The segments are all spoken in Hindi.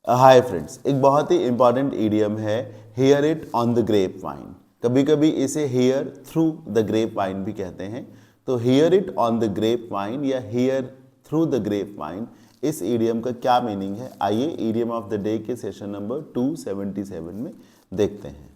हाय फ्रेंड्स, एक बहुत ही इंपॉर्टेंट ईडियम है hear it on the grapevine. कभी कभी इसे hear through the grapevine भी कहते हैं। तो hear it on the grapevine या hear through the grapevine, इस ईडियम का क्या मीनिंग है, आइए ईडियम ऑफ द डे के सेशन नंबर 277 में देखते हैं।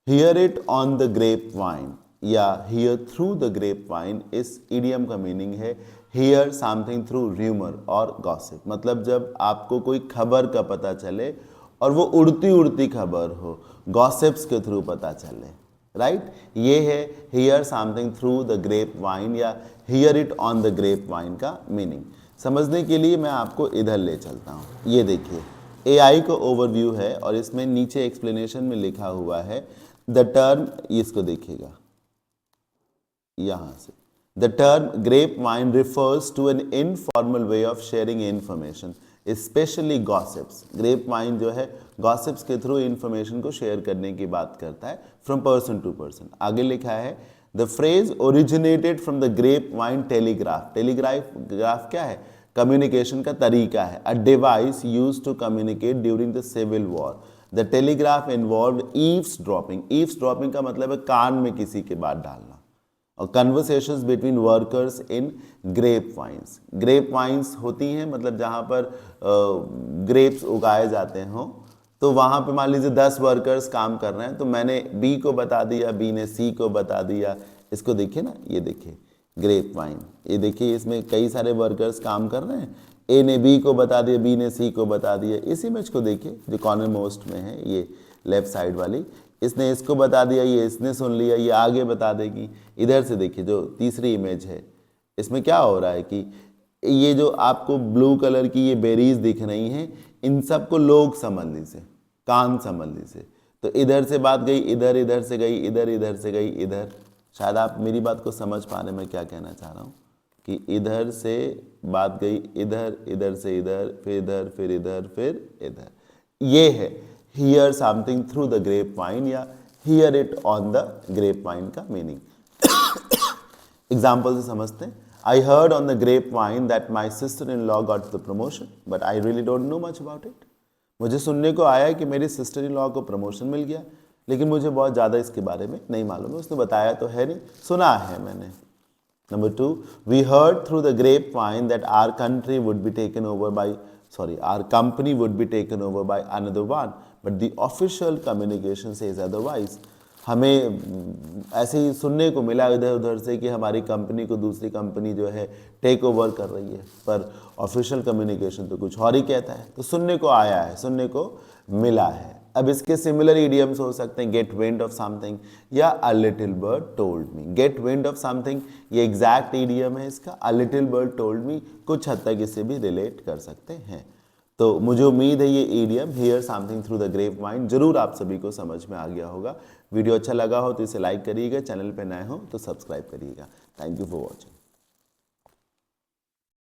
Hear it on the grapevine या hear through the grapevine, इस इडियम का मीनिंग है हियर समथिंग थ्रू र्यूमर और गॉसिप। मतलब जब आपको कोई खबर का पता चले और वो उड़ती उड़ती खबर हो, गॉसिप्स के थ्रू पता चले, राइट। ये है hear something through the grapevine या hear it on the grapevine का मीनिंग। समझने के लिए मैं आपको इधर ले चलता हूँ। ये देखिए, एआई का ओवरव्यू है और इसमें नीचे एक्सप्लेनेशन में लिखा हुआ है द टर्म, इसको देखिएगा यहां से, the term grapevine refers to an informal way of sharing information specially gossips. Grapevine जो है गॉसिप्स के थ्रू इंफॉर्मेशन को शेयर करने की बात करता है फ्रॉम पर्सन टू पर्सन। आगे लिखा है the phrase originated from the grapevine telegraph. Telegraph क्या है? कम्युनिकेशन का तरीका है, a device used to communicate during the civil war. The telegraph involve eavesdropping. Eavesdropping का मतलब है कान में किसी की बात डालना। और conversations between workers in grapevines. Grapevines होती हैं मतलब जहाँ पर ग्रेप्स उगाए जाते हों, तो वहाँ पे मान लीजिए 10 वर्कर्स काम कर रहे हैं, तो मैंने बी को बता दिया, बी ने सी को बता दिया। इसको देखिए ना, ये देखिए ग्रेप वाइन, ये देखिए इसमें कई सारे वर्कर्स काम कर रहे हैं। ए ने बी को बता दिया, बी ने सी को बता दिया। इस इमेज को देखिए जो कॉर्नर मोस्ट में है, ये लेफ्ट साइड वाली, इसने इसको बता दिया, ये इसने सुन लिया, ये आगे बता देगी। इधर से देखिए जो तीसरी इमेज है, इसमें क्या हो रहा है कि ये जो आपको ब्लू कलर की ये बेरीज दिख रही हैं, इन सबको लोग संबंधी से, कान संबंधी से, तो इधर से बात गई इधर, इधर से गई इधर, इधर से गई इधर। शायद आप मेरी बात को समझ पा रहे हैं मैं क्या कहना चाह रहा हूँ, कि इधर से बात गई इधर, इधर से इधर, फिर इधर, फिर इधर, फिर इधर। ये है hear something through the grapevine या hear it on the grapevine का मीनिंग। एग्जाम्पल से समझते हैं। I heard on the grapevine that my sister in law got the promotion but I really don't know much about it. मुझे सुनने को आया है कि मेरी सिस्टर इन लॉ को प्रमोशन मिल गया, लेकिन मुझे बहुत ज़्यादा इसके बारे में नहीं मालूम है। उसने बताया तो है नहीं, सुना है मैंने। Number 2, we heard through the grapevine that our country would be taken over by, our company would be taken over by another one, but the official communication says otherwise. हमें ऐसे ही सुनने को मिला इधर उधर से कि हमारी कंपनी को दूसरी कंपनी जो है टेक ओवर कर रही है, पर ऑफिशियल कम्युनिकेशन तो कुछ और ही कहता है। तो सुनने को आया है, सुनने को मिला है। अब इसके सिमिलर इडियम्स हो सकते हैं गेट विंड ऑफ समथिंग या a little bird told me. Get wind of something ये एग्जैक्ट इडियम है इसका, a little bird told me कुछ हद तक इसे भी रिलेट कर सकते हैं। तो मुझे उम्मीद है ये idiom hear something through the grapevine जरूर आप सभी को समझ में आ गया होगा। वीडियो अच्छा लगा हो तो इसे लाइक करिएगा, चैनल पे नए हो तो सब्सक्राइब करिएगा। Thank you for watching.